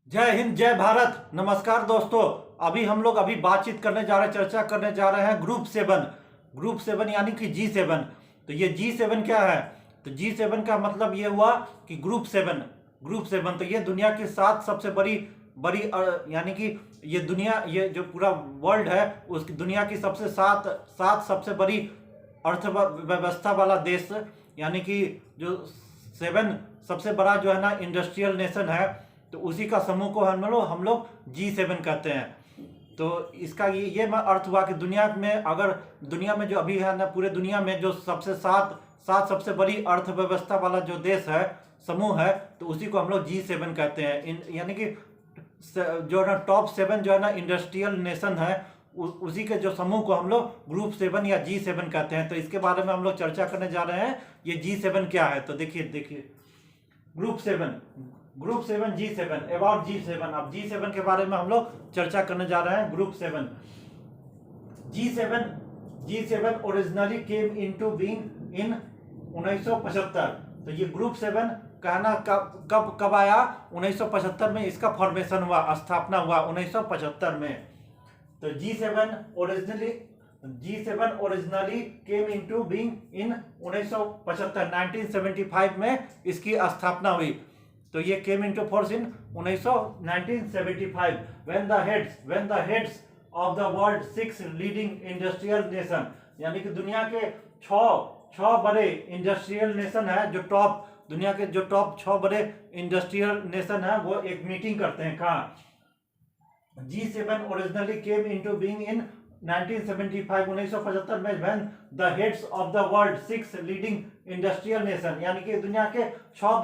जय हिंद, जय भारत। नमस्कार दोस्तों। अभी बातचीत करने जा रहे हैं, चर्चा करने जा रहे हैं ग्रुप 7 यानी कि G7। तो ये G7 क्या है? तो G7 का मतलब ये हुआ कि ग्रुप 7 तो ये दुनिया की 7 सबसे बड़ी बड़ी यानी कि ये जो पूरा वर्ल्ड है उसकी दुनिया की सबसे सात सबसे बड़ी अर्थव्यवस्था वाला देश, यानी कि जो 7 सबसे बड़ा जो है ना इंडस्ट्रियल नेशन है, तो उसी का समूह को हम लोग G7 कहते हैं। तो इसका ये अर्थ हुआ कि दुनिया में जो अभी है ना, पूरे दुनिया में जो सबसे सात सबसे बड़ी अर्थव्यवस्था वाला जो देश है, समूह है, तो उसी को हम लोग G7 कहते हैं। यानी कि जो है ना टॉप 7 जो है ना इंडस्ट्रियल नेशन है, उसी के जो समूह को हम लोग ग्रुप 7 या G7 कहते हैं। तो इसके बारे में हम लोग चर्चा करने जा रहे हैं, ये G7 क्या है। तो देखिए ग्रुप 7 G7, अबाउट G7। अब G7 के बारे में हम लोग चर्चा करने जा रहे हैं। Group 7 G7 originally came into being in 1975। तो ये ग्रुप 7 कहना कब आया? 1975 में इसका फॉर्मेशन हुआ, स्थापना हुआ 1975 में। तो G7 originally came into being in 1975 में इसकी स्थापना हुई। तो ये came into force in 1975 when the heads of the world 6 leading industrial nation, यानी कि दुनिया के छह बड़े इंडस्ट्रियल नेशन है, दुनिया के जो टॉप 6 बड़े इंडस्ट्रियल नेशन है, वो एक मीटिंग करते हैं। कहाँ? G7 originally came into being in 1975 में when the heads of the world 6 leading industrial nation, यानी कि दुनिया के 6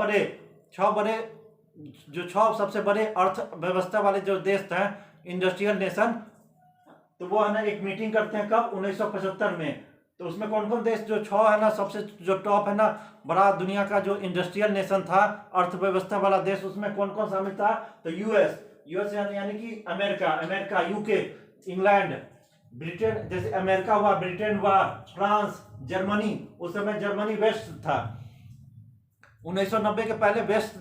सबसे बड़े अर्थव्यवस्था वाले जो देश हैं, इंडस्ट्रियल नेशन, तो वो है ना एक मीटिंग करते हैं। कब? 1975 में। तो उसमें कौन कौन देश जो 6 है ना, सबसे जो टॉप है ना बड़ा दुनिया का जो इंडस्ट्रियल नेशन था, अर्थव्यवस्था वाला देश, उसमें कौन कौन शामिल था? तो यूएस यानी कि अमेरिका, यूके, इंग्लैंड, ब्रिटेन, जैसे अमेरिका हुआ, ब्रिटेन हुआ, फ्रांस, जर्मनी। उस समय जर्मनी वेस्ट था। 1990 के पहले वेस्ट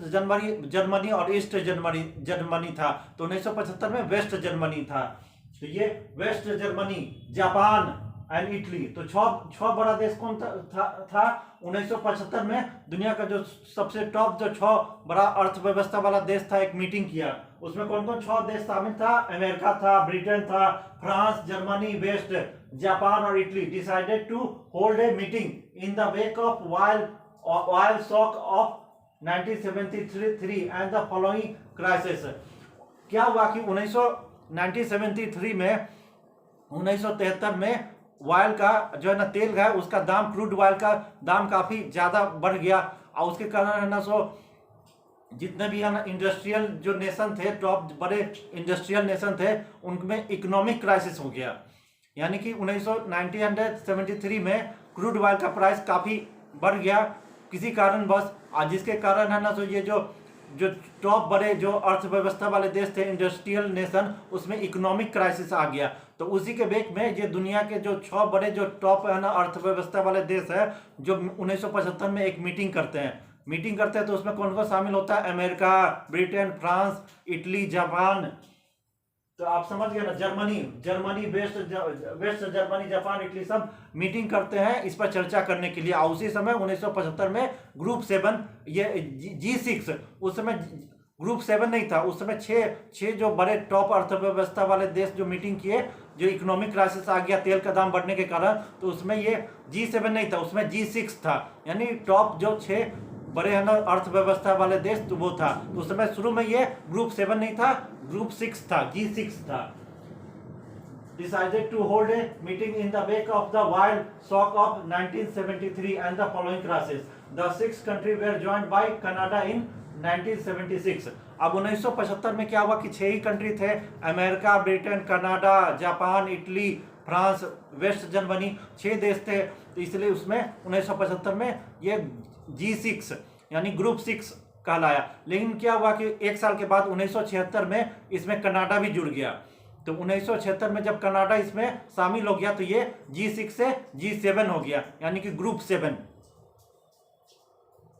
जर्मनी और ईस्ट जर्मनी था। तो 1975 में वेस्ट जर्मनी था। तो ये west Germany, Japan and Italy. तो छह बड़ा देश कौन था 1975 में? दुनिया का जो सबसे टॉप जो 6 बड़ा अर्थव्यवस्था वाला देश था, एक मीटिंग किया। उसमें कौन कौन 6 देश शामिल था? अमेरिका था, ब्रिटेन था, फ्रांस, जर्मनी, वेस्ट, जापान और Italy. Decided to hold a meeting in the wake of oil shock of 1973 and the following crisis। क्या हुआ कि 1973 में 1973 में ऑयल का जो है ना तेल है, उसका दाम, क्रूड ऑयल का दाम काफी ज्यादा बढ़ गया, और उसके कारण है ना जितने भी है ना इंडस्ट्रियल जो नेशन थे, टॉप बड़े इंडस्ट्रियल नेशन थे, उनमें इकोनॉमिक क्राइसिस हो गया। यानी कि 1973 में क्रूड ऑयल का प्राइस काफी बढ़ गया किसी कारण बस, जिसके कारण है ना ये जो टॉप बड़े जो अर्थव्यवस्था वाले देश थे, इंडस्ट्रियल नेशन, उसमें इकोनॉमिक क्राइसिस आ गया। तो उसी के वेग में ये दुनिया के जो 6 बड़े जो टॉप है ना अर्थव्यवस्था वाले देश है, जो 1975 में एक मीटिंग करते हैं। तो उसमें कौन कौन शामिल होता है? America, Britain, France, Italy, Japan. तो आप समझ गए ना, Germany, west Germany, Japan, Italy, सब मीटिंग करते हैं इस पर चर्चा करने के लिए। और उसी समय 1975 में ग्रुप 7, ये G6, उस समय ग्रुप 7 नहीं था, उस समय 6 जो बड़े टॉप अर्थव्यवस्था वाले देश जो मीटिंग किए, जो इकोनॉमिक क्राइसिस आ गया तेल का दाम बढ़ने के कारण, तो उसमें ये G7 नहीं था, उसमें G6 था। यानी टॉप जो 6 बड़े है ना अर्थव्यवस्था वाले देश, तो वो था। तो उस समय शुरू में ये ग्रुप 7 नहीं था, ग्रुप 6 था, G6 था। Decided to hold a meeting in the wake of the wild shock of 1973 and the following crisis. The 6 countries were joined by Canada in 1976। अब 1975 में क्या हुआ कि 6 ही कंट्री थे, America, Britain, Canada, Japan, Italy, France, west Germany, 6 देश थे। तो इसलिए उसमें 1975 में ये G6 यानी ग्रुप 6 कहलाया। लेकिन क्या हुआ कि एक साल के बाद 1976 में इसमें कनाडा भी जुड़ गया। तो 1976 में जब कनाडा इसमें शामिल हो गया, तो ये G6 से G7 हो गया, यानी कि ग्रुप 7।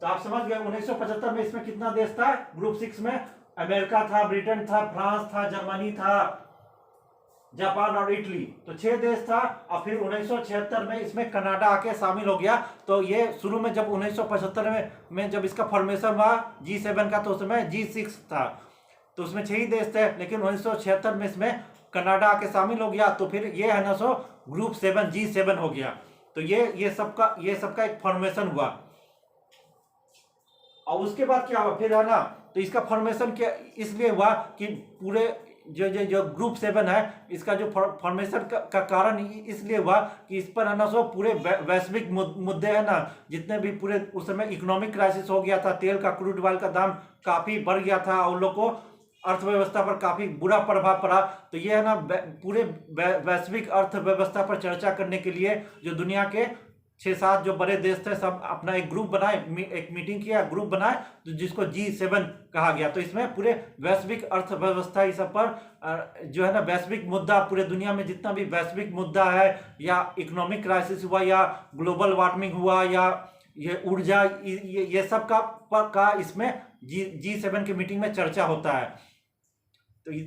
तो आप समझ गए 1975 में इसमें कितना देश था ग्रुप 6 में? अमेरिका था, ब्रिटेन था, फ्रांस था, जर्मनी था, जापान और इटली, तो 6 देश था। और फिर 1976 में इसमें कनाडा आके शामिल हो गया। तो ये शुरू में जब 1975 में जब इसका फॉर्मेशन हुआ G7 का, तो उसमें G6 था, तो उसमें 6 ही देश थे। लेकिन 1976 में इसमें कनाडा आके शामिल हो गया, तो फिर ये है ना सो ग्रुप 7 G7 हो गया। तो ये सबका एक फॉर्मेशन हुआ। और उसके बाद क्या हुआ फिर है ना, तो इसका फॉर्मेशन क्या इसलिए हुआ कि पूरे जो ग्रुप 7 है, इसका जो फॉर्मेशन का कारण इसलिए हुआ कि इस पर है ना सो पूरे वैश्विक मुद्दे है ना, जितने भी पूरे उस समय इकोनॉमिक क्राइसिस हो गया था, तेल का, क्रूड ऑयल का दाम काफी बढ़ गया था और लोग को अर्थव्यवस्था पर काफी बुरा प्रभाव पड़ा। तो ये है ना पूरे वैश्विक अर्थव्यवस्था पर चर्चा करने के लिए जो दुनिया के 6-7 जो बड़े देश थे, सब अपना एक ग्रुप बनाए, एक मीटिंग किया, ग्रुप बनाए, तो जिसको G7 कहा गया। तो इसमें पूरे वैश्विक अर्थव्यवस्था इस सब पर जो है ना वैश्विक मुद्दा, पूरे दुनिया में जितना भी वैश्विक मुद्दा है, या इकोनॉमिक क्राइसिस हुआ, या ग्लोबल वार्मिंग हुआ, या ये ऊर्जा, ये सब का इसमें G7 की मीटिंग में चर्चा होता है।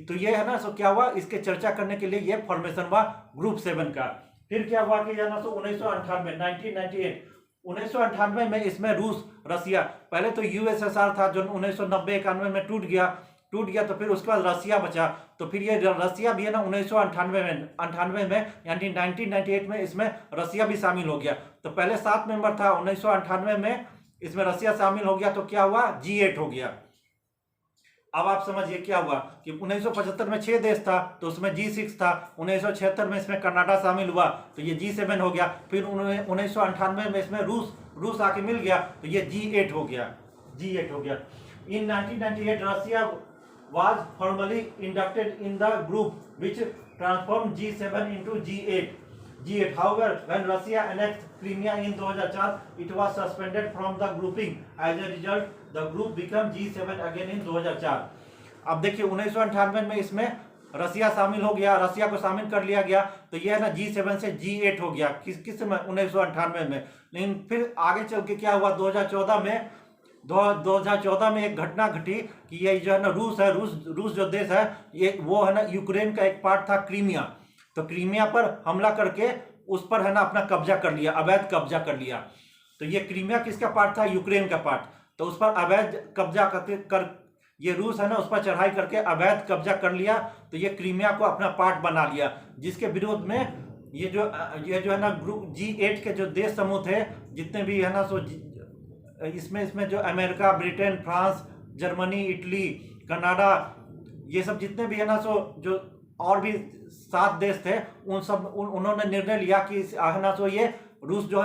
तो ये है ना सो क्या हुआ, इसके चर्चा करने के लिए ये फॉर्मेशन हुआ ग्रुप 7 का। फिर क्या हुआ कि जाना सो 1998 1998 में इसमें रूस, रसिया, पहले तो USSR था जो 1990-91 में टूट गया। तो फिर उसके बाद रसिया बचा। तो फिर ये रसिया भी है ना 1998 में यानी 1998 में इसमें रसिया भी शामिल हो गया। तो पहले 7 मेंबर था, 1998 में इसमें रसिया शामिल हो गया, तो क्या हुआ G8 हो गया। अब आप समझिए क्या हुआ कि 1975 में 6 देश था, तो उसमें G6 था। 1976 में इसमें कनाडा शामिल हुआ, तो ये G7 हो गया। फिर 1998 में इसमें रूस आके मिल गया, तो ये G8 हो गया। इन 1998 रसिया was formally inducted in the group which transformed G7 into G8. However, when Russia annexed Crimea in 2004, it was suspended from the grouping. As a result, the group became G7 again in 2004. अब देखिए 1998 में इसमें रसिया शामिल हो गया, रसिया को शामिल कर लिया गया, तो यह है ना G7 से G8 हो गया। किस में 1998 में। लेकिन फिर आगे चल के क्या हुआ 2014 में एक घटना घटी कि ये जो है ना रूस जो देश है, ये वो है ना यूक्रेन का एक पार्ट था क्रीमिया। तो क्रीमिया पर हमला करके उस पर है ना अपना कब्जा कर लिया, अवैध कब्जा कर लिया। तो ये क्रीमिया किसका पार्ट था, यूक्रेन का पार्ट। तो उस पर अवैध कब्जा कर ये रूस है ना उस पर चढ़ाई करके अवैध कब्जा कर लिया। तो ये क्रीमिया को अपना पार्ट बना लिया, जिसके विरोध में ये जो है ना ग्रुप G8 के जो देश समूह थे, जितने भी है ना सो इसमें जो America, Britain, France, Germany, Italy, Canada, ये सब जितने भी है ना सो जो और भी 7 देश थे, उन्होंने निर्णय लिया कि है ना सो ये रूस जो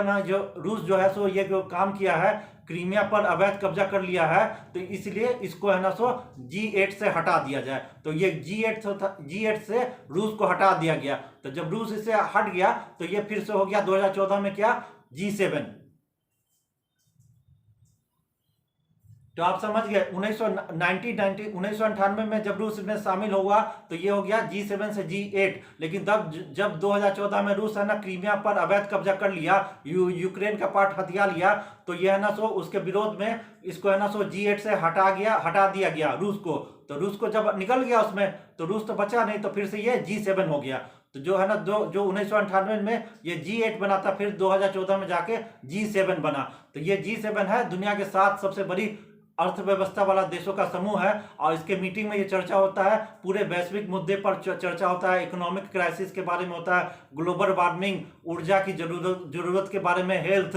है सो ये जो काम किया है, क्रीमिया पर अवैध कब्जा कर लिया है, तो इसलिए इसको है ना सो G8 से हटा दिया जाए। तो ये G8 से रूस को हटा दिया गया। तो जब रूस इससे हट गया, तो ये फिर से हो गया 2014 में क्या G7। तो आप समझ गए 1998 में जब रूस में शामिल हुआ, तो ये हो गया G7 से G8। लेकिन तब जब 2014 में रूस है ना क्रीमिया पर अवैध कब्जा कर लिया, यूक्रेन का पार्ट हथिया लिया, तो ये है ना सो उसके विरोध में इसको है ना सो G8 से हटा दिया गया रूस को। तो रूस को जब निकल गया उसमें, तो रूस तो बचा नहीं, तो फिर से ये G7 हो गया। तो जो है ना जो 1998 में ये G8 बना था, फिर 2014 में जाके G7 बना। तो ये G7 है दुनिया के 7 सबसे बड़ी अर्थव्यवस्था वाला देशों का समूह है। और इसके मीटिंग में ये चर्चा होता है, पूरे वैश्विक मुद्दे पर चर्चा होता है, इकोनॉमिक क्राइसिस के बारे में होता है, ग्लोबल वार्मिंग, ऊर्जा की जरूरत के बारे में, हेल्थ,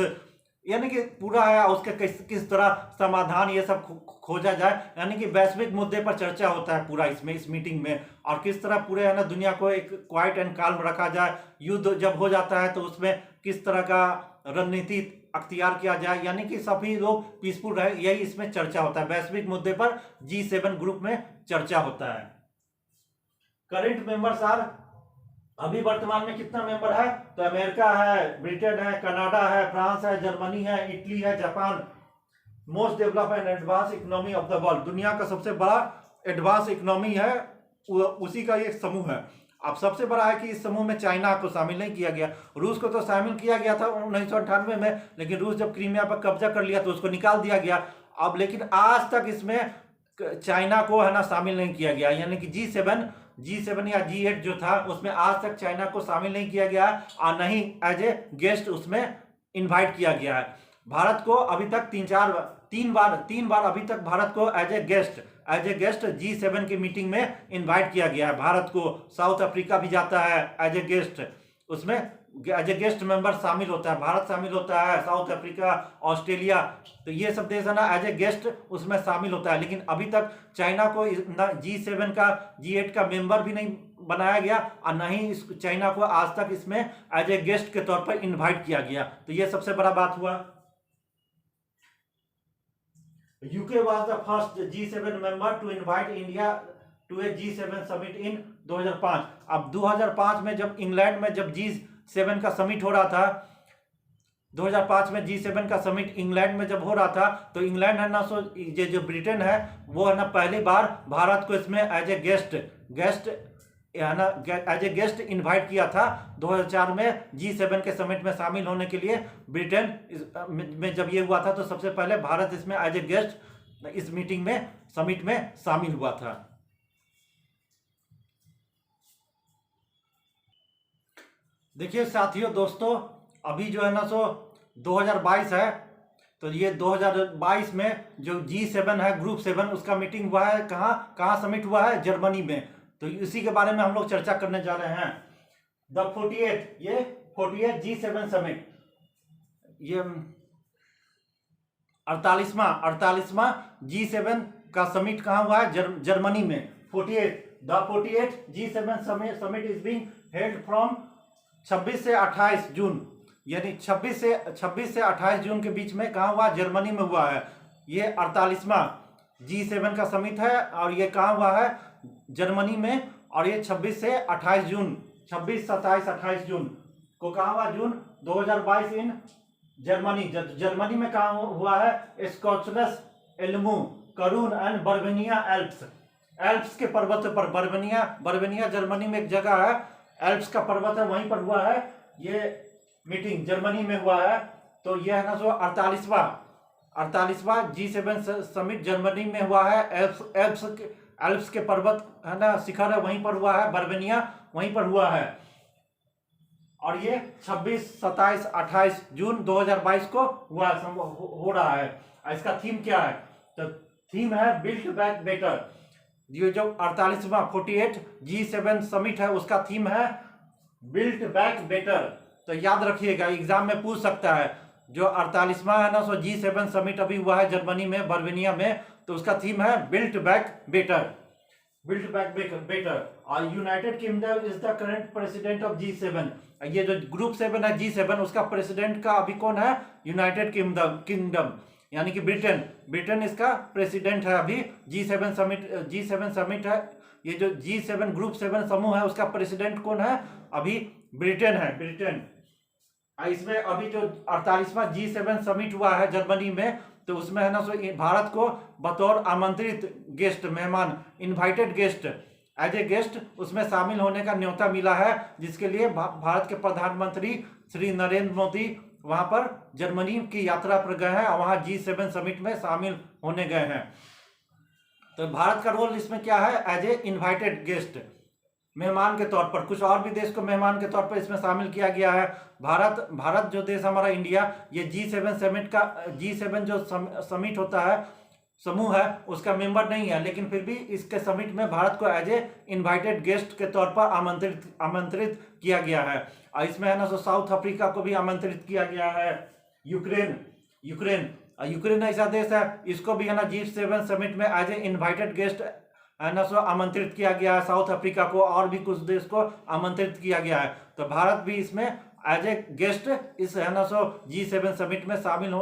यानी कि पूरा है उसके किस तरह समाधान ये सब खोजा जाए, यानी कि वैश्विक मुद्दे पर चर्चा होता है पूरा इस मीटिंग में। और किस तरह पूरे है ना दुनिया को एक क्वाइट एंड काल्म रखा जाए, युद्ध जब हो जाता है तो उसमें किस तरह का रणनीति अख्तियार किया जाए, यानी कि सभी लोग पीसफुल रहे, यही इसमें चर्चा होता है। वैश्विक मुद्दे पर G7 ग्रुप में चर्चा होता है। करंट मेंबर्स आर, अभी वर्तमान में कितना मेंबर है, तो अमेरिका है, ब्रिटेन है, कनाडा है, फ्रांस है, जर्मनी है, इटली है, Japan. Most developed and advance economy of the world, दुनिया का सबसे बड़ा एडवांस इकोनॉमी है, उसी का एक समूह है। अब सबसे बड़ा है कि इस समूह में चाइना को शामिल नहीं किया गया। रूस को तो शामिल किया गया था 1998 में, लेकिन रूस जब क्रीमिया पर कब्जा कर लिया तो उसको निकाल दिया गया। अब लेकिन आज तक इसमें चाइना को है ना शामिल नहीं किया गया, यानी कि G7 या G8 जो था उसमें आज तक चाइना को शामिल नहीं किया गया और नहीं एज ए गेस्ट उसमें इनवाइट किया गया है। भारत को अभी तक तीन बार अभी तक भारत को एज ए गेस्ट G7 की मीटिंग में इनवाइट किया गया है। भारत को साउथ अफ्रीका भी जाता है एज ए गेस्ट, उसमें एज ए गेस्ट मेंबर शामिल होता है, भारत शामिल होता है, साउथ अफ्रीका, ऑस्ट्रेलिया, तो ये सब देश है ना एज ए गेस्ट उसमें शामिल होता है। लेकिन अभी तक चाइना को G7 का G8 का मेंबर भी नहीं बनाया गया और न ही इस चाइना को आज तक इसमें एज ए गेस्ट के तौर पर इनवाइट किया गया। तो ये सबसे बड़ा बात हुआ। UK was the first G7 member to invite India to a G7 summit in 2005। अब 2005 में जब इंग्लैंड में जब G7 का समिट हो रहा था, 2005 में G7 का समिट इंग्लैंड में जब हो रहा था, तो इंग्लैंड है ना ये जो ब्रिटेन है वो है ना पहली बार भारत को इसमें एज ए गेस्ट है ना एज ए गेस्ट इनवाइट किया था। 2004 में G7 के समिट में शामिल होने के लिए ब्रिटेन में जब ये हुआ था तो सबसे पहले भारत इसमें एज ए गेस्ट इस मीटिंग में समिट में शामिल हुआ था। देखिए साथियों दोस्तों, अभी जो है ना 2022 है, तो ये 2022 में जो G7 है ग्रुप 7 उसका मीटिंग हुआ है, कहाँ समिट हुआ है, जर्मनी में। तो इसी के बारे में हम लोग चर्चा करने जा रहे हैं। द 48 G7 समिट, ये 48वां G7 का समिट कहाँ हुआ है, जर्मनी में। 48 G7 summit is being held from 26 से 28 जून, यानी 26 से 28 जून के बीच में कहाँ हुआ, जर्मनी में हुआ है। ये 48वां G7 का समिट है और ये कहाँ हुआ है, जर्मनी में। और ये 26 से 28 जून 26, 27, 28 जून को कहाँ हुआ, जून 2022 इन जर्मनी। जर्मनी में कहाँ हुआ है, स्कॉचलस, एल्मू, करून एंड बर्बेनिया एल्प्स के पर्वत पर। बर्बेनिया जर्मनी में एक जगह है, एल्प्स का पर्वत है, वहीं पर हुआ है ये मीटिंग, जर्मनी में हुआ है। तो ये है ना 48वां G7 समिट जर्मनी में हुआ है। एल्प्स के पर्वत है ना शिखर है, वहीं पर हुआ है, बर्बेनिया वहीं पर हुआ है। और ये 26, 27, 28 जून 2022 को हो रहा है। इसका थीम क्या है, तो थीम है बिल्ड बैक बेटर। ये जो 48 G7 समिट है उसका थीम है बिल्ड बैक बेटर। तो याद रखिएगा, एग्जाम में पूछ सकता है। जो 48वां है ना G7 समिट अभी हुआ है जर्मनी में, बर्बेनिया में, तो उसका थीम है बिल्ड बैक बेटर। और United kingdom is the current president of G7। ये जो ग्रुप 7 है G7 उसका प्रेसिडेंट का अभी कौन है, यूनाइटेड किंगडम यानी कि ब्रिटेन इसका प्रेसिडेंट है अभी। G7 समिट है, ये जो G7 ग्रुप 7 समूह है उसका प्रेसिडेंट कौन है, अभी ब्रिटेन है। इसमें अभी जो 48वां G7 समिट हुआ है जर्मनी में, तो उसमें है ना भारत को बतौर आमंत्रित गेस्ट, मेहमान, invited guest, as a guest उसमें शामिल होने का न्योता मिला है, जिसके लिए भारत के प्रधानमंत्री श्री नरेंद्र मोदी वहां पर जर्मनी की यात्रा पर गए हैं और वहां G7 समिट में शामिल होने गए हैं। तो भारत का रोल इसमें क्या है, एज ए इनवाइटेड गेस्ट, मेहमान के तौर पर। कुछ और भी देश को मेहमान के तौर पर इसमें शामिल किया गया है। भारत जो देश हमारा इंडिया, ये G7 जो समिट होता है, समूह है, उसका मेंबर नहीं है, लेकिन फिर भी इसके समिट में भारत को एज ए इनवाइटेड गेस्ट के तौर पर आमंत्रित किया गया है। और इसमें है ना साउथ अफ्रीका को भी आमंत्रित किया गया है। यूक्रेन ऐसा देश है, इसको भी है ना G7 समिट में एज ए इनवाइटेड गेस्ट है ना आमंत्रित किया गया है। साउथ अफ्रीका को और भी कुछ देश को आमंत्रित किया गया है। तो भारत भी इसमें एज ए गेस्ट इस है ना G7 समिट में शामिल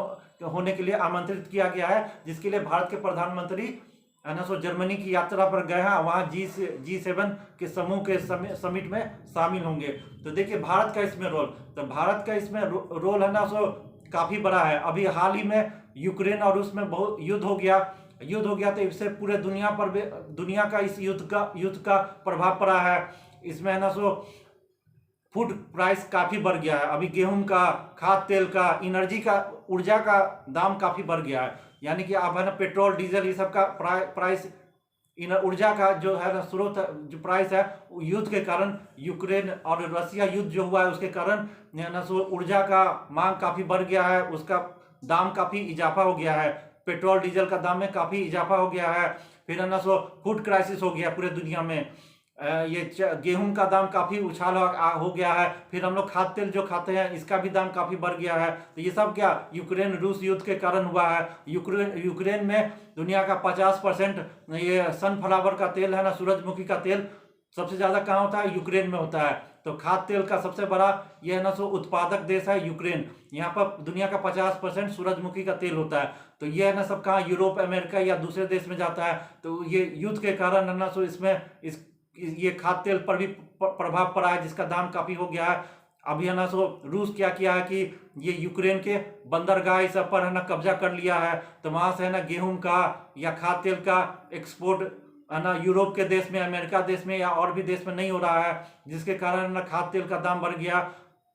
होने के लिए आमंत्रित किया गया है, जिसके लिए भारत के प्रधानमंत्री है ना जर्मनी की यात्रा पर गए हैं, वहाँ G7 के समूह के समिट में शामिल होंगे। तो देखिए भारत का इसमें रोल, तो भारत का इसमें रोल है ना काफी बड़ा है। अभी हाल ही में यूक्रेन और रूस में बहुत युद्ध हो गया, तो इससे पूरे दुनिया का इस युद्ध का प्रभाव पड़ा है। इसमें है ना फूड प्राइस काफी बढ़ गया है। अभी गेहूं का, खाद्य तेल का, एनर्जी का, ऊर्जा का दाम काफी बढ़ गया है। यानी कि अब है ना पेट्रोल डीजल ये सब का प्राइस, इन ऊर्जा का जो है ना स्रोत जो प्राइस है, युद्ध के कारण, यूक्रेन और रसिया युद्ध जो हुआ है उसके कारण है ना सो ऊर्जा का मांग काफ़ी बढ़ गया है, उसका दाम काफ़ी इजाफा हो गया है, पेट्रोल डीजल का दाम में काफ़ी इजाफा हो गया है। फिर है ना सो फूड क्राइसिस हो गया पूरे दुनिया में। ये गेहूं का दाम काफ़ी उछाल हो गया है। फिर हम लोग खाद्य तेल जो खाते हैं इसका भी दाम काफ़ी बढ़ गया है। तो ये सब क्या यूक्रेन रूस युद्ध के कारण हुआ है। यूक्रेन में दुनिया का 50% ये सनफ्लावर का तेल है ना, सूरजमुखी का तेल सबसे ज़्यादा कहाँ होता है? यूक्रेन में होता है। तो खाद्य तेल का सबसे बड़ा ये है ना सो उत्पादक देश है यूक्रेन। यहाँ पर दुनिया का 50% सूरजमुखी का तेल होता है। तो ये है ना सब कहाँ? यूरोप, अमेरिका या दूसरे देश में जाता है। तो ये युद्ध के कारण है ना सो इसमें ये खाद्य तेल पर भी प्रभाव पड़ा है, जिसका दाम काफ़ी हो गया है। अभी है ना सो रूस क्या किया है कि ये यूक्रेन के बंदरगाह इस सब पर है ना कब्जा कर लिया है। तो वहाँ से है ना गेहूं का या खाद्य तेल का एक्सपोर्ट है ना यूरोप के देश में, अमेरिका देश में या और भी देश में नहीं हो रहा है, जिसके कारण ना खाद्य तेल का दाम बढ़ गया,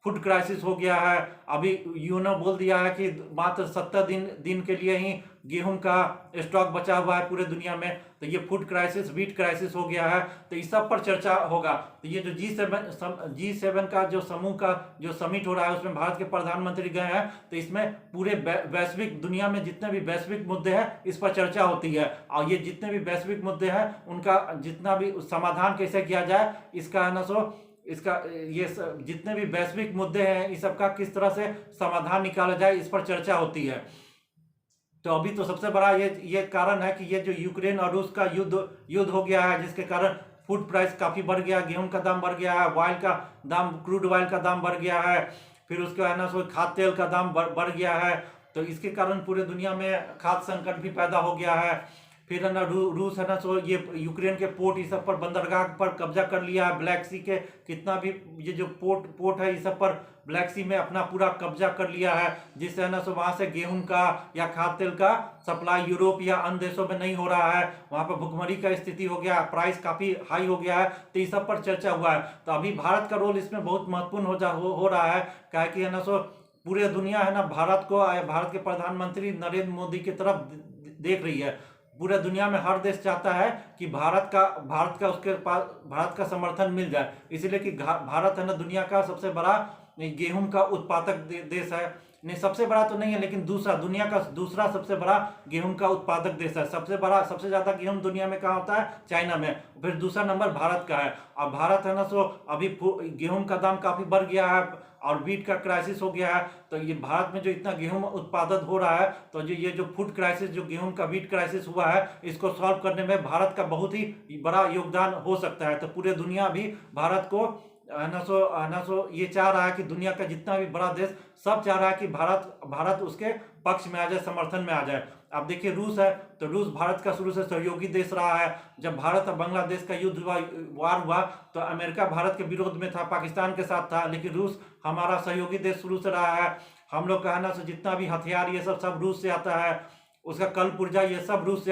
फूड क्राइसिस हो गया है। अभी यूनो बोल दिया है कि मात्र 70 दिन के लिए ही गेहूं का स्टॉक बचा हुआ है पूरे दुनिया में। तो ये फूड क्राइसिस, वीट क्राइसिस हो गया है। तो इस सब पर चर्चा होगा। तो ये जो G7 का जो समूह का जो समिट हो रहा है उसमें भारत के प्रधानमंत्री गए हैं। तो इसमें पूरे वैश्विक दुनिया में जितने भी वैश्विक मुद्दे हैं इस पर चर्चा होती है। और ये जितने भी वैश्विक मुद्दे हैं उनका जितना भी समाधान कैसे किया जाए, इसका है ना सो इसका ये जितने भी वैश्विक मुद्दे हैं इस सब का किस तरह से समाधान निकाला जाए, इस पर चर्चा होती है। तो अभी तो सबसे बड़ा ये कारण है कि ये जो यूक्रेन और रूस का युद्ध हो गया है, जिसके कारण फूड प्राइस काफ़ी बढ़ गया, गेहूं का दाम बढ़ गया है, ऑयल का दाम, क्रूड ऑयल का दाम बढ़ गया है। फिर उसके है ना सो खाद्य तेल का दाम बढ़ गया है। तो इसके कारण पूरे दुनिया में खाद्य संकट भी पैदा हो गया है। फिर है ना रूस है ना सो ये यूक्रेन के पोर्ट इस सब पर, बंदरगाह पर कब्जा कर लिया है। ब्लैक सी के कितना भी ये जो पोर्ट है इस सब पर ब्लैक सी में अपना पूरा कब्जा कर लिया है, जिससे है ना सो वहाँ से गेहूं का या खाद्य तेल का सप्लाई यूरोप या अन्य देशों में नहीं हो रहा है। वहाँ पर भुखमरी का स्थिति हो गया, प्राइस काफ़ी हाई हो गया है। तो इस सब पर चर्चा हुआ है। तो अभी भारत का रोल इसमें बहुत महत्वपूर्ण हो रहा है, क्या कि है ना सो पूरे दुनिया है ना भारत को, भारत के प्रधानमंत्री नरेंद्र मोदी की तरफ देख रही है। पूरे दुनिया में हर देश चाहता है कि भारत का उसके पास भारत का समर्थन मिल जाए, इसलिए कि भारत है ना दुनिया का सबसे बड़ा गेहूं का उत्पादक देश है। नहीं, सबसे बड़ा तो नहीं है, लेकिन दुनिया का दूसरा सबसे बड़ा गेहूं का उत्पादक देश है। सबसे ज़्यादा गेहूं दुनिया में कहाँ होता है? चाइना में। फिर दूसरा नंबर भारत का है। और भारत है ना सो अभी गेहूं का दाम काफ़ी बढ़ गया है और वीट का क्राइसिस हो गया है। तो ये भारत में जो इतना गेहूं उत्पादन हो रहा है, तो ये जो फूड क्राइसिस, जो गेहूं का वीट क्राइसिस हुआ है, इसको सॉल्व करने में भारत का बहुत ही बड़ा योगदान हो सकता है। तो पूरे दुनिया भी भारत को है ना सो ये चाह रहा है कि दुनिया का जितना भी बड़ा देश सब चाह रहा है कि भारत उसके पक्ष में आ जाए, समर्थन में आ जाए। अब देखिए रूस है, तो रूस भारत का शुरू से सहयोगी देश रहा है। जब भारत और बांग्लादेश का वार हुआ तो अमेरिका भारत के विरोध में था, पाकिस्तान के साथ था, लेकिन रूस हमारा सहयोगी देश शुरू से रहा है। हम लोग का है ना सो जितना भी हथियार ये सब रूस से आता है, उसका कल पुर्जा ये सब रूस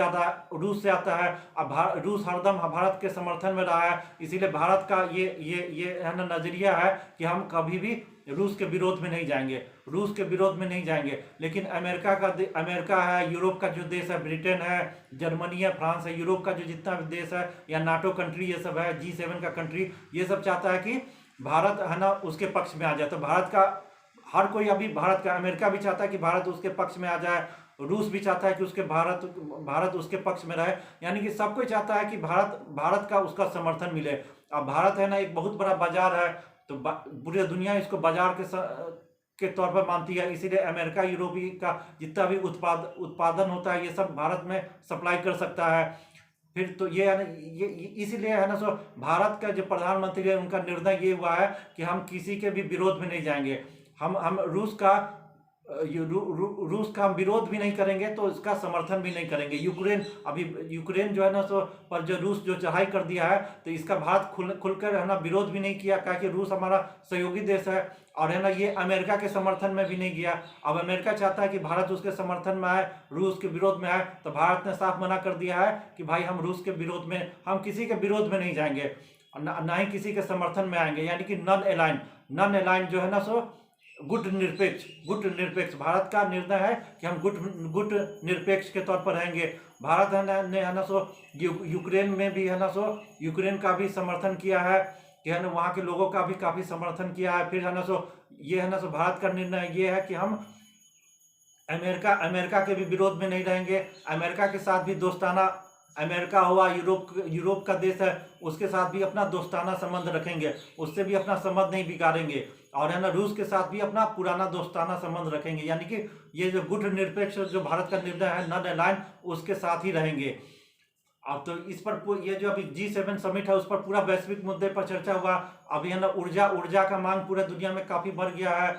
से आता है। अब रूस हरदम भारत के समर्थन में रहा है। इसीलिए भारत का ये है ना नजरिया है कि हम कभी भी रूस के विरोध में नहीं जाएंगे। लेकिन अमेरिका है, यूरोप का जो देश है, ब्रिटेन है, जर्मनी है, फ्रांस है, यूरोप का जो जितना भी देश है या नाटो कंट्री ये सब है, G7 का कंट्री, ये सब चाहता है कि भारत है ना उसके पक्ष में आ जाए। तो भारत का हर कोई, अभी अमेरिका भी चाहता है कि भारत उसके पक्ष में आ जाए, रूस भी चाहता है कि भारत उसके पक्ष में रहे। यानी कि सब कोई चाहता है कि भारत का उसका समर्थन मिले। अब भारत है ना एक बहुत बड़ा बाजार है, तो पूरी दुनिया इसको बाजार के तौर पर मानती है। इसीलिए अमेरिका, यूरोपी का जितना भी उत्पादन होता है ये सब भारत में सप्लाई कर सकता है। फिर तो ये इसीलिए है ना सो भारत का जो प्रधानमंत्री है उनका निर्णय ये हुआ है कि हम किसी के भी विरोध में नहीं जाएंगे। हम रूस का हम विरोध भी नहीं करेंगे, तो इसका समर्थन भी नहीं करेंगे। यूक्रेन जो है ना सो पर जो रूस जो चढ़ाई कर दिया है, तो इसका भारत खुलकर है ना विरोध भी नहीं किया, क्योंकि रूस हमारा सहयोगी देश है। और है ना ये अमेरिका के समर्थन में भी नहीं गया। अब अमेरिका चाहता है कि भारत उसके समर्थन में आए, रूस के विरोध में आए, तो भारत ने साफ मना कर दिया है कि भाई हम रूस के विरोध में, हम किसी के विरोध में नहीं जाएंगे, ना ही किसी के समर्थन में आएंगे। यानी कि नॉन अलाइन जो है ना सो गुट निरपेक्ष भारत का निर्णय है कि हम गुट निरपेक्ष के तौर पर रहेंगे। भारत है ना सो यूक्रेन में भी है ना सो यूक्रेन का भी समर्थन किया है कि है ना, वहाँ के लोगों का भी काफ़ी समर्थन किया है। फिर है ना सो ये है ना सो भारत का निर्णय ये है कि हम अमेरिका के भी विरोध में नहीं रहेंगे। अमेरिका के साथ भी दोस्ताना, अमेरिका हुआ यूरोप का देश है, उसके साथ भी अपना दोस्ताना संबंध रखेंगे, उससे भी अपना संबंध नहीं बिगाड़ेंगे। और है ना रूस के साथ भी अपना पुराना दोस्ताना संबंध रखेंगे। यानी कि ये जो गुट निरपेक्ष जो भारत का निर्णय है, नॉन अलायंस, उसके साथ ही रहेंगे। अब तो इस पर ये जो अभी G7 समिट है उस पर पूरा वैश्विक मुद्दे पर चर्चा हुआ। अभी है ना ऊर्जा का मांग पूरे दुनिया में काफ़ी बढ़ गया है,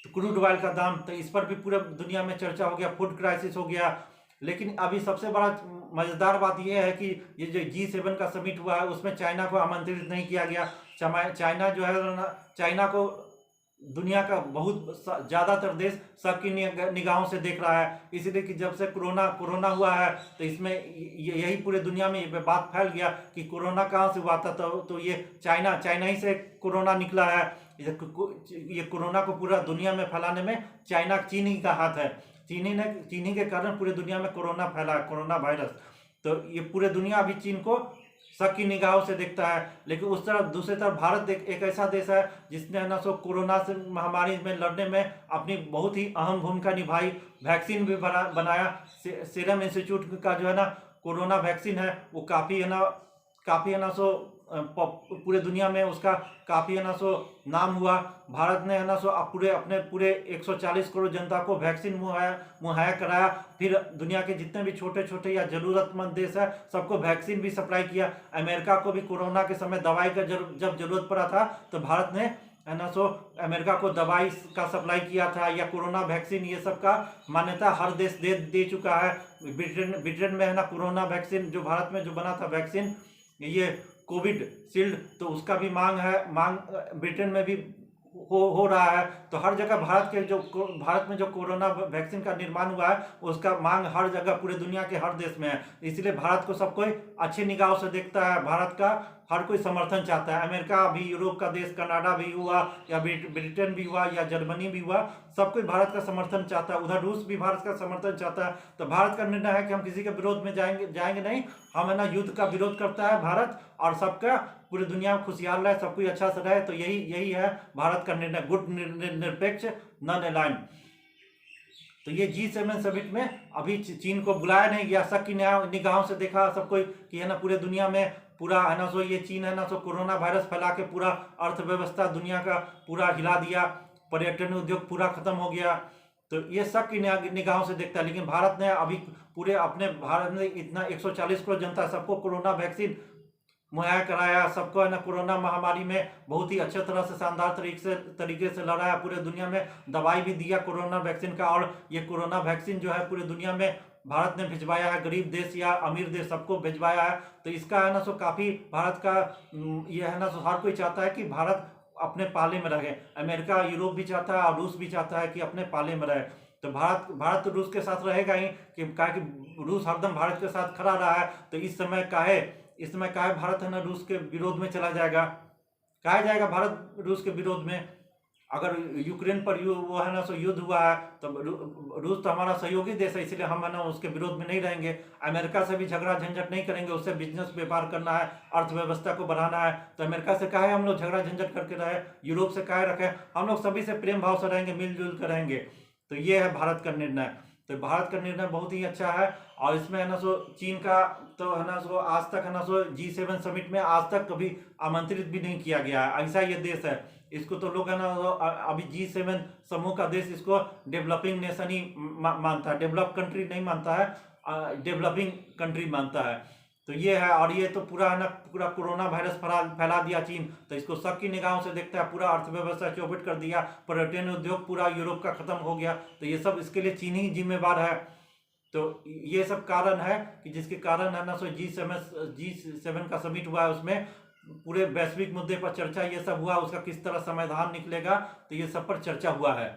तो क्रूड ऑयल का दाम, तो इस पर भी पूरे दुनिया में चर्चा हो गया, फूड क्राइसिस हो गया। लेकिन अभी सबसे बड़ा मज़ेदार बात यह है कि ये जो G7 का समिट हुआ है उसमें चाइना को आमंत्रित नहीं किया गया। चाइना जो है ना, चाइना को दुनिया का बहुत ज़्यादातर देश सबकी निगाहों से देख रहा है, इसलिए कि जब से कोरोना हुआ है तो इसमें यही पूरे दुनिया में ये बात फैल गया कि कोरोना कहाँ से हुआ था। तो ये चाइना ही से कोरोना निकला है। ये कोरोना को पूरा दुनिया में फैलाने में चीन ही का हाथ है। चीनी के कारण पूरे दुनिया में कोरोना फैला है, कोरोना वायरस। तो ये पूरे दुनिया अभी चीन को सबकी निगाहों से देखता है। लेकिन उस तरफ दूसरी तरफ भारत एक ऐसा देश है जिसने है ना सो कोरोना से महामारी में लड़ने में अपनी बहुत ही अहम भूमिका निभाई। वैक्सीन भी बनाया। सीरम इंस्टीट्यूट का जो है ना कोरोना वैक्सीन है वो काफ़ी है ना सो पूरे दुनिया में उसका काफ़ी है ना सो नाम हुआ। भारत ने है ना सो अपने पूरे 140 करोड़ जनता को वैक्सीन मुहैया कराया। फिर दुनिया के जितने भी छोटे छोटे या ज़रूरतमंद देश है सबको वैक्सीन भी सप्लाई किया। अमेरिका को भी कोरोना के समय दवाई का जब जरूरत पड़ा था तो भारत ने है ना सो अमेरिका को दवाई का सप्लाई किया था, या कोरोना वैक्सीन, ये सब का मान्यता हर देश दे चुका है। ब्रिटेन में है ना कोरोना वैक्सीन जो भारत में जो बना था वैक्सीन, ये कोविड शील्ड, तो उसका भी मांग ब्रिटेन में भी हो रहा है। तो हर जगह भारत में जो कोरोना वैक्सीन का निर्माण हुआ है उसका मांग हर जगह पूरे दुनिया के हर देश में है। इसलिए भारत को सब कोई अच्छी निगाहों से देखता है, भारत का हर कोई समर्थन चाहता है। अमेरिका भी, यूरोप का देश, कनाडा भी हुआ, या ब्रिटेन भी हुआ, या जर्मनी भी हुआ, सब कोई भारत का समर्थन चाहता है। उधर रूस भी भारत का समर्थन चाहता है। तो भारत का निर्णय है कि हम किसी के विरोध में जाएंगे नहीं, हम है ना युद्ध का विरोध करता है भारत, और सबका पूरी दुनिया में खुशहाल रहे, सब कोई अच्छा से रहे। तो यही है भारत का निर्णय, गुट निरपेक्ष, नॉन अलायंस। तो ये G7 समिट में अभी चीन को बुलाया नहीं गया, सबकी निगाहों से देखा सब कोई कि है ना पूरे दुनिया में पूरा है ना सो ये चीन है ना सो कोरोना वायरस फैला के पूरा अर्थव्यवस्था दुनिया का पूरा हिला दिया, पर्यटन उद्योग पूरा खत्म हो गया। तो ये सब की निगाहों से देखता है। लेकिन भारत ने अभी भारत ने इतना 140 करोड़ जनता, सबको कोरोना वैक्सीन मुहैया कराया, सबको है ना कोरोना महामारी में बहुत ही अच्छे तरह से शानदार तरीके से लड़ाया। पूरे दुनिया में दवाई भी दिया कोरोना वैक्सीन का, और ये कोरोना वैक्सीन जो है पूरे दुनिया में भारत ने भिजवाया है, गरीब देश या अमीर देश सबको भिजवाया है। तो इसका है ना सो काफ़ी भारत का ये है ना सो हर कोई चाहता है कि भारत अपने पाले में रहे। अमेरिका, यूरोप भी चाहता है और रूस भी चाहता है कि अपने पाले में रहे। तो भारत तो रूस के साथ रहेगा ही, कि रूस हरदम भारत के साथ खड़ा रहा है। तो इस समय काहे भारत है ना रूस के विरोध में चला जाएगा, काहे जाएगा भारत रूस के विरोध में। अगर यूक्रेन पर वो है ना सो युद्ध हुआ है तो रूस तो हमारा सहयोगी देश है, इसलिए हम है ना उसके विरोध में नहीं रहेंगे। अमेरिका से भी झगड़ा झंझट नहीं करेंगे, उससे बिजनेस व्यापार करना है, अर्थव्यवस्था को बढ़ाना है। तो अमेरिका से काहे हम लोग झगड़ा झंझट करके रहे, यूरोप से काहे रखें, हम लोग सभी से प्रेम भाव से रहेंगे, मिलजुल कर रहेंगे। तो ये है भारत का निर्णय। तो भारत का निर्णय बहुत ही अच्छा है। और इसमें है ना सो चीन का तो है ना सो आज तक है ना सो G7 समिट में आज तक कभी आमंत्रित भी नहीं किया गया है, ऐसा ये देश है। इसको तो लोग है ना अभी G7 समूह का देश इसको डेवलपिंग नेशन ही मानता है, डेवलप कंट्री नहीं मानता है, डेवलपिंग कंट्री मानता है। तो ये है। और ये तो पूरा है ना पूरा कोरोना वायरस फैला दिया चीन, तो इसको सबकी निगाहों से देखता है, पूरा अर्थव्यवस्था चौपट कर दिया, पर्यटन उद्योग पूरा यूरोप का खत्म हो गया। तो ये सब इसके लिए चीन ही जिम्मेवार है। तो ये सब कारण है कि जिसके कारण है ना सो G7 का समिट हुआ है, उसमें पूरे वैश्विक मुद्दे पर चर्चा ये सब हुआ, उसका किस तरह समाधान निकलेगा, तो ये सब पर चर्चा हुआ है।